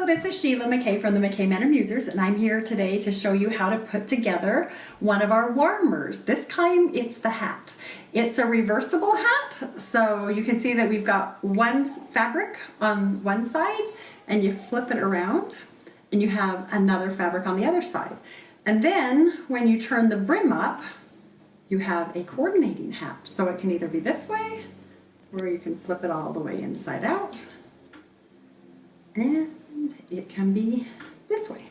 Hello, this is Sheila McKay from the McKay Manor Musers, and I'm here today to show you how to put together one of our warmers. This time it's the hat. It's a reversible hat, so you can see that we've got one fabric on one side and you flip it around and you have another fabric on the other side. And then when you turn the brim up, you have a coordinating hat. So it can either be this way or you can flip it all the way inside out. And it can be this way.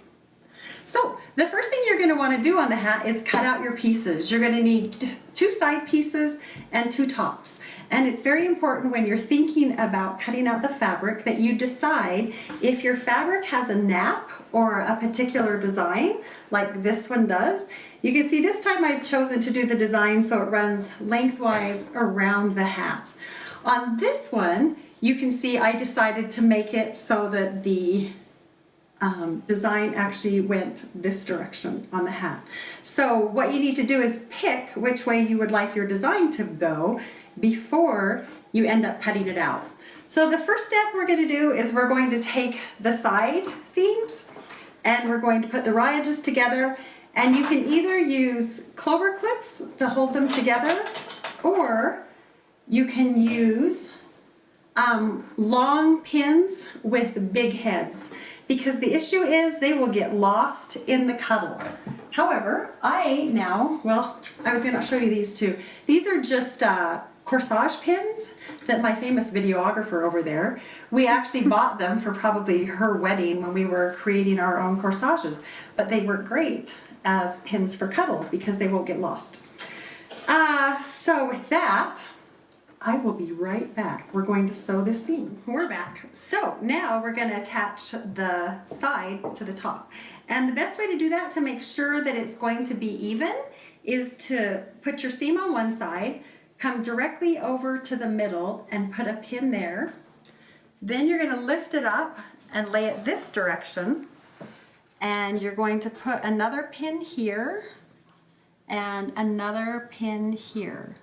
So the first thing you're going to want to do on the hat is cut out your pieces. You're going to need two side pieces and two tops. And it's very important when you're thinking about cutting out the fabric that you decide if your fabric has a nap or a particular design, like this one does. You can see this time I've chosen to do the design so it runs lengthwise around the hat. On this one, you can see I decided to make it so that the design actually went this direction on the hat. So what you need to do is pick which way you would like your design to go before you end up cutting it out. So the first step we're going to do is we're going to take the side seams and we're going to put the rayages together, and you can either use clover clips to hold them together, or you can use long pins with big heads, because the issue is they will get lost in the cuddle. However, I was going to show you these two. These are just corsage pins that my famous videographer over there, we actually bought them for probably her wedding when we were creating our own corsages, but they work great as pins for cuddle because they won't get lost. So with that, I will be right back. We're going to sew this seam. We're back. So now we're going to attach the side to the top. And the best way to do that to make sure that it's going to be even is to put your seam on one side, come directly over to the middle and put a pin there. Then you're going to lift it up and lay it this direction. And you're going to put another pin here and another pin here.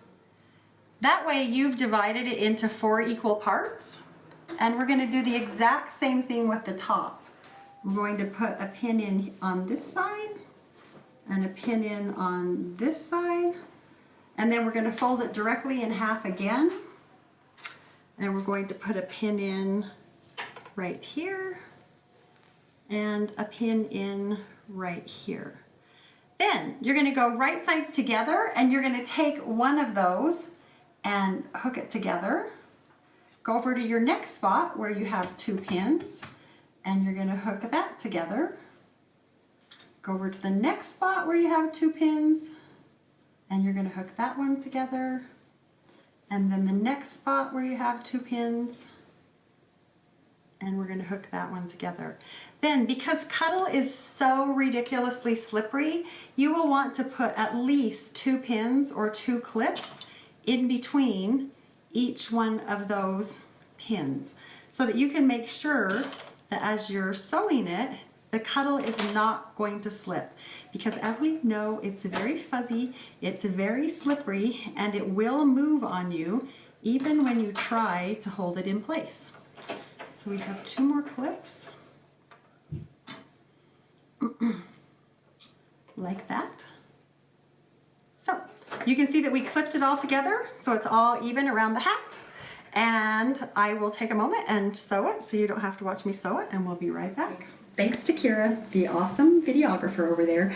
That way you've divided it into 4 equal parts, and we're going to do the exact same thing with the top. I'm going to put a pin in on this side and a pin in on this side, and then we're going to fold it directly in half again, and we're going to put a pin in right here and a pin in right here. Then you're going to go right sides together, and you're going to take one of those and hook it together. Go over to your next spot where you have 2 pins, and you're going to hook that together. Go over to the next spot where you have 2 pins, and you're going to hook that one together. And then the next spot where you have 2 pins, and we're going to hook that one together. Then, because cuddle is so ridiculously slippery, you will want to put at least 2 pins or 2 clips in between each one of those pins, so that you can make sure that as you're sewing it, the cuddle is not going to slip, because as we know, it's very fuzzy, it's very slippery, and it will move on you even when you try to hold it in place. So we have 2 more clips like that. So you can see that we clipped it all together, so it's all even around the hat. And I will take a moment and sew it so you don't have to watch me sew it, and we'll be right back. Thanks to Kira, the awesome videographer over there.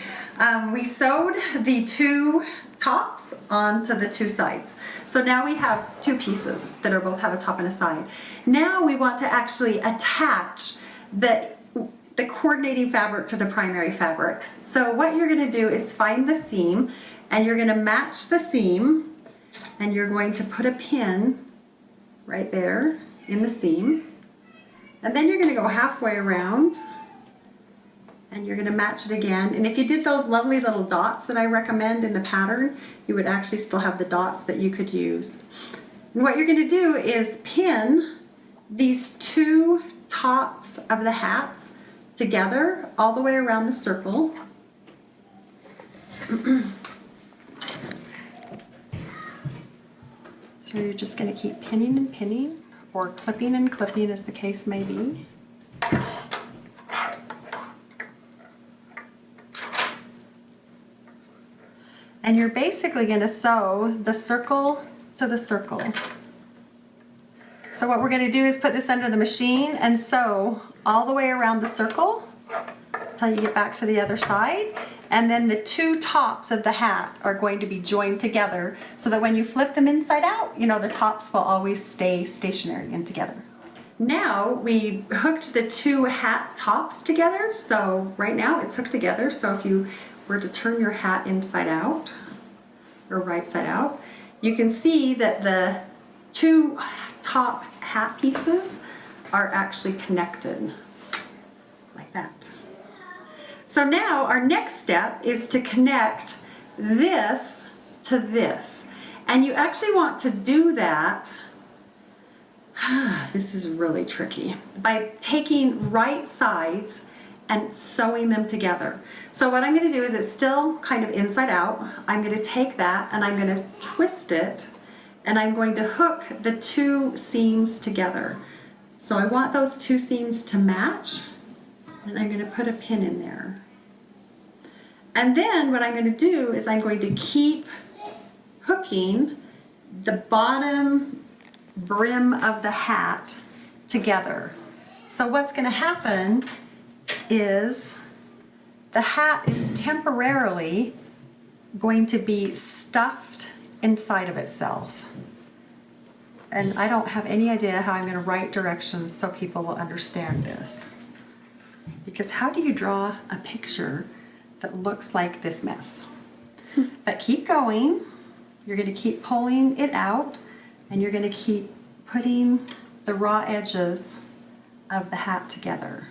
We sewed the 2 tops onto the 2 sides. So now we have 2 pieces that are both have a top and a side. Now we want to actually attach the coordinating fabric to the primary fabric. So what you're going to do is find the seam, and you're going to match the seam, and you're going to put a pin right there in the seam, and then you're going to go halfway around and you're going to match it again. And if you did those lovely little dots that I recommend in the pattern, you would actually still have the dots that you could use. And what you're going to do is pin these 2 tops of the hats together all the way around the circle. So you're just going to keep pinning and pinning, or clipping and clipping as the case may be. And you're basically going to sew the circle to the circle. So what we're going to do is put this under the machine and sew all the way around the circle until you get back to the other side. And then the two tops of the hat are going to be joined together so that when you flip them inside out, you know, the tops will always stay stationary and together. Now we hooked the two hat tops together. So right now it's hooked together. So if you were to turn your hat inside out or right side out, you can see that the two top hat pieces are actually connected like that. So now our next step is to connect this to this. And you actually want to do that, this is really tricky, by taking right sides and sewing them together. So what I'm going to do is it's still kind of inside out. I'm going to take that and I'm going to twist it and I'm going to hook the two seams together. So I want those two seams to match and I'm going to put a pin in there. And then what I'm going to do is I'm going to keep hooking the bottom brim of the hat together. So what's going to happen is the hat is temporarily going to be stuffed inside of itself. And I don't have any idea how I'm going to write directions so people will understand this. Because how do you draw a picture that looks like this mess? But keep going. You're going to keep pulling it out and you're going to keep putting the raw edges of the hat together.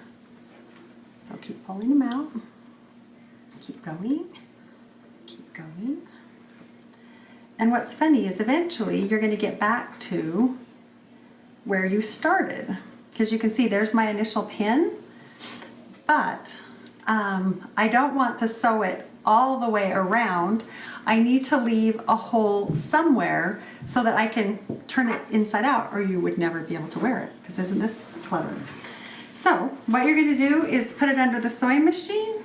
So keep pulling them out. Keep going. Keep going. And what's funny is eventually you're going to get back to where you started. Because you can see there's my initial pin. But I don't want to sew it all the way around. I need to leave a hole somewhere so that I can turn it inside out or you would never be able to wear it, because isn't this clever? So what you're going to do is put it under the sewing machine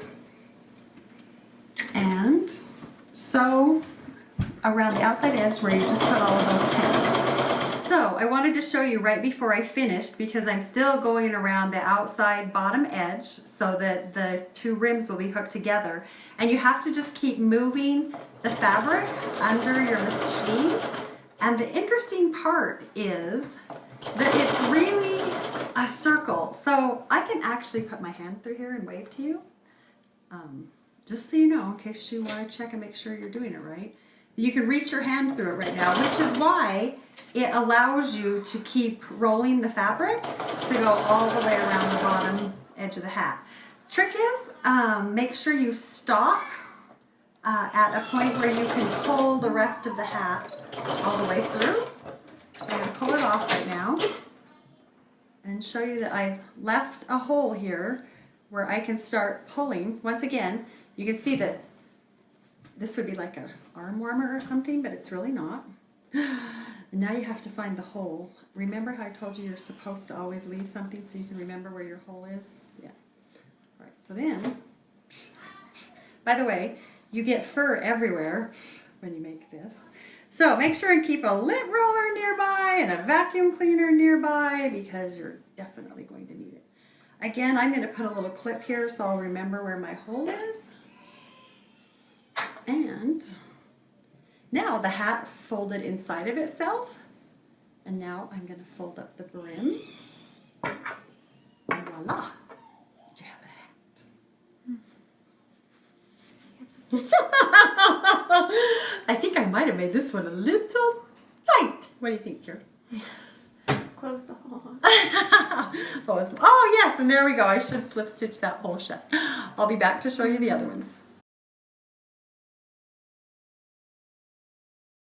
and sew around the outside edge where you just put all of those pins. So I wanted to show you right before I finished, because I'm still going around the outside bottom edge so that the two rims will be hooked together. And you have to just keep moving the fabric under your machine. And the interesting part is that it's really a circle. So I can actually put my hand through here and wave to you. Just so you know, in case you want to check and make sure you're doing it right. You can reach your hand through it right now, which is why it allows you to keep rolling the fabric to go all the way around the bottom edge of the hat. Trick is, make sure you stop at a point where you can pull the rest of the hat all the way through. So I'm going to pull it off right now and show you that I've left a hole here where I can start pulling. Once again, you can see that this would be like an arm warmer or something, but it's really not. And now you have to find the hole. Remember how I told you you're supposed to always leave something so you can remember where your hole is? Yeah. All right, so then, by the way, you get fur everywhere when you make this. So make sure and keep a lint roller nearby and a vacuum cleaner nearby, because you're definitely going to need it. Again, I'm going to put a little clip here so I'll remember where my hole is. And now the hat folded inside of itself. And now I'm going to fold up the brim. And voila, you have a hat. I think I might have made this one a little tight. What do you think, Kira? Close the hole. Oh yes, and there we go. I should slip stitch that hole shut. I'll be back to show you the other ones.